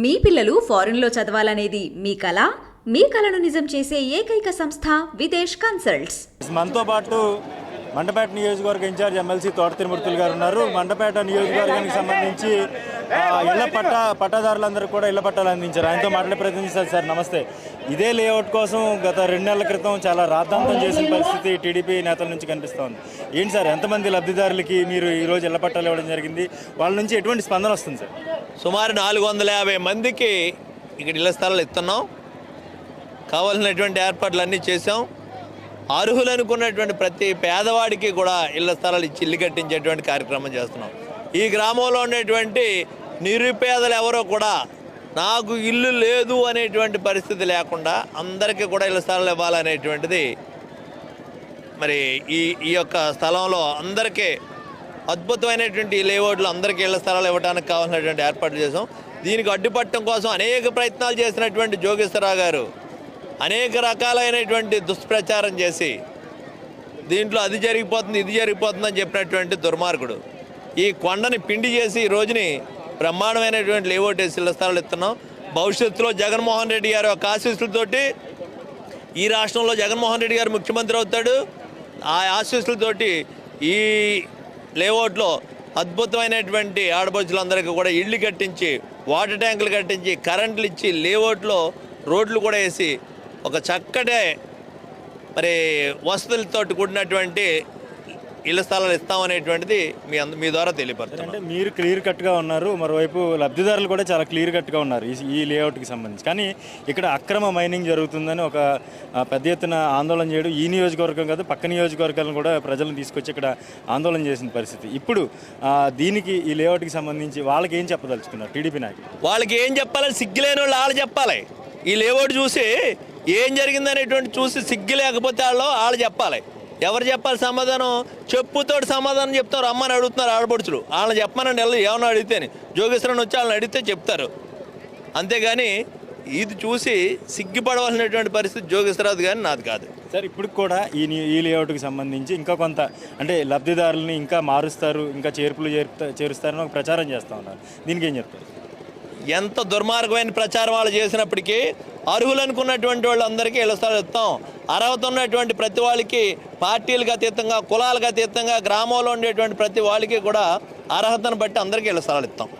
మీ పిల్లలు ఫారెన్లో చదవాలనేది మీ కల? మీ కలను నిజం చేసే ఏకైక సంస్థ విదేశ్ కన్సల్ట్స్. మనతో పాటు మండపేట నియోజకవర్గ ఇన్ఛార్జ్ ఎమ్మెల్సీ తోట తిరుమూర్తులు గారు ఉన్నారు. మండపేట నియోజకవర్గానికి సంబంధించి ఇళ్ల పట్టాదారులందరూ కూడా ఇళ్ల పట్టాలు అందించారు. ఆయనతో మాట్లాడే ప్రయత్నించారు. సార్ నమస్తే. ఇదే లేఅవుట్ కోసం గత 2 నెలల క్రితం చాలా రాద్ధాంతం చేసిన పరిస్థితి టీడీపీ నేతల నుంచి కనిపిస్తోంది. ఏంటి సార్, ఎంతమంది లబ్ధిదారులకి మీరు ఈరోజు ఇళ్ల పట్టాలు ఇవ్వడం జరిగింది? వాళ్ళ నుంచి ఎటువంటి స్పందన వస్తుంది సార్? సుమారు 450 మందికి ఇక్కడ ఇళ్ల స్థలాలు ఇస్తున్నాం. కావాల్సినటువంటి ఏర్పాట్లు అన్నీ చేసాం. అర్హులు అనుకున్నటువంటి ప్రతి పేదవాడికి కూడా ఇళ్ల స్థలాలు ఇచ్చి ఇల్లు కట్టించేటువంటి కార్యక్రమం చేస్తున్నాం. ఈ గ్రామంలో ఉండేటువంటి నిరుపేదలు ఎవరో కూడా నాకు ఇల్లు లేదు అనేటువంటి పరిస్థితి లేకుండా అందరికీ కూడా ఇళ్ల స్థలాలు ఇవ్వాలనేటువంటిది మరి ఈ యొక్క స్థలంలో అందరికీ అద్భుతమైనటువంటి లేఅవుట్లు అందరికీ ఇళ్ల స్థలాలు ఇవ్వడానికి కావాల్సినటువంటి ఏర్పాట్లు చేసాం. దీనికి అడ్డుపట్టడం కోసం అనేక ప్రయత్నాలు చేసినటువంటి జోగేశ్వరరావు గారు అనేక రకాలైనటువంటి దుష్ప్రచారం చేసి దీంట్లో అది జరిగిపోతుంది ఇది జరిగిపోతుంది అని చెప్పినటువంటి దుర్మార్గుడు ఈ కొండని పిండి చేసి ఈ రోజుని బ్రహ్మాండమైనటువంటి లేఅవుట్ వేసి ఇళ్ల స్థలాలు ఇస్తున్నాం. భవిష్యత్తులో జగన్మోహన్ రెడ్డి గారు ఒక ఆశీస్సులతోటి ఈ రాష్ట్రంలో జగన్మోహన్ రెడ్డి గారు ముఖ్యమంత్రి అవుతాడు. ఆ ఆశీస్సులతోటి ఈ లేఅవుట్లో అద్భుతమైనటువంటి ఆడపడుచులందరికీ కూడా ఇళ్ళు కట్టించి వాటర్ ట్యాంకులు కట్టించి కరెంట్లు ఇచ్చి లేఅవుట్లో రోడ్లు కూడా వేసి ఒక చక్కటి మరి వసతులతో కూడినటువంటి ఇళ్ల స్థలాలు ఇస్తామనేటువంటిది మీ ద్వారా తెలియపడుతుంది. అంటే మీరు క్లియర్ కట్గా ఉన్నారు, మరోవైపు లబ్ధిదారులు కూడా చాలా క్లియర్ కట్గా ఉన్నారు ఈ లేఅవుట్కి సంబంధించి. కానీ ఇక్కడ అక్రమ మైనింగ్ జరుగుతుందని ఒక పెద్ద ఎత్తున ఆందోళన చేయడం ఈ నియోజకవర్గం కాదు పక్క నియోజకవర్గాలను కూడా ప్రజలను తీసుకొచ్చి ఇక్కడ ఆందోళన చేసిన పరిస్థితి. ఇప్పుడు దీనికి ఈ లేఅవుట్కి సంబంధించి వాళ్ళకి ఏం చెప్పదలుచుకున్నారు టీడీపీ నాయకులు? వాళ్ళకి ఏం చెప్పాలని సిగ్గులేని వాళ్ళు చెప్పాలి. ఈ లేఅవుట్ చూసి ఏం జరిగిందనేటువంటి చూసి సిగ్గు లేకపోతే వాళ్ళు చెప్పాలి. ఎవరు చెప్పాలి సమాధానం? చెప్పుతోటి సమాధానం చెప్తారు. అమ్మని అడుగుతున్నారు ఆడపడుచులు, వాళ్ళని చెప్పమని ఏమన్నా అడిగితేనే జోగేశ్వరని వచ్చి వాళ్ళని అడిగితే చెప్తారు. అంతేగాని ఇది చూసి సిగ్గుపడవలసినటువంటి పరిస్థితి జోగేశ్వరరావు కానీ నాది కాదు. సార్ ఇప్పుడు కూడా ఈ లేఅవుట్కి సంబంధించి ఇంకా కొంత అంటే లబ్ధిదారులని ఇంకా మారుస్తారు, ఇంకా చేరుస్తారని ఒక ప్రచారం చేస్తూ ఉన్నారు. దీనికి ఏం చెప్తారు? ఎంత దుర్మార్గమైన ప్రచారం వాళ్ళు చేసినప్పటికీ అర్హులు అనుకున్నటువంటి వాళ్ళందరికీ ఇళ్ల స్థలాలు ఇస్తాం. అర్హత ఉన్నటువంటి ప్రతి వాళ్ళకి పార్టీలకు అతీతంగా కులాలకు అతీతంగా గ్రామంలో ఉండేటువంటి ప్రతి వాళ్ళకి కూడా అర్హతను బట్టి అందరికీ ఇళ్ల స్థలాలు ఇస్తాం.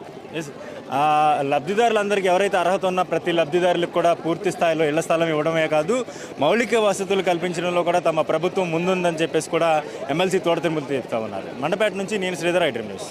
లబ్ధిదారులందరికీ ఎవరైతే అర్హత ఉన్న ప్రతి లబ్ధిదారులకు కూడా పూర్తి స్థాయిలో ఇళ్ల స్థలం ఇవ్వడమే కాదు మౌలిక వసతులు కల్పించడంలో కూడా తమ ప్రభుత్వం ముందుందని చెప్పేసి కూడా ఎమ్మెల్సీ తోట తిరుమూర్తి చెప్తా ఉన్నారు. మండపేట నుంచి నేను శ్రీధర్, ఐ డ్రీమ్ న్యూస్.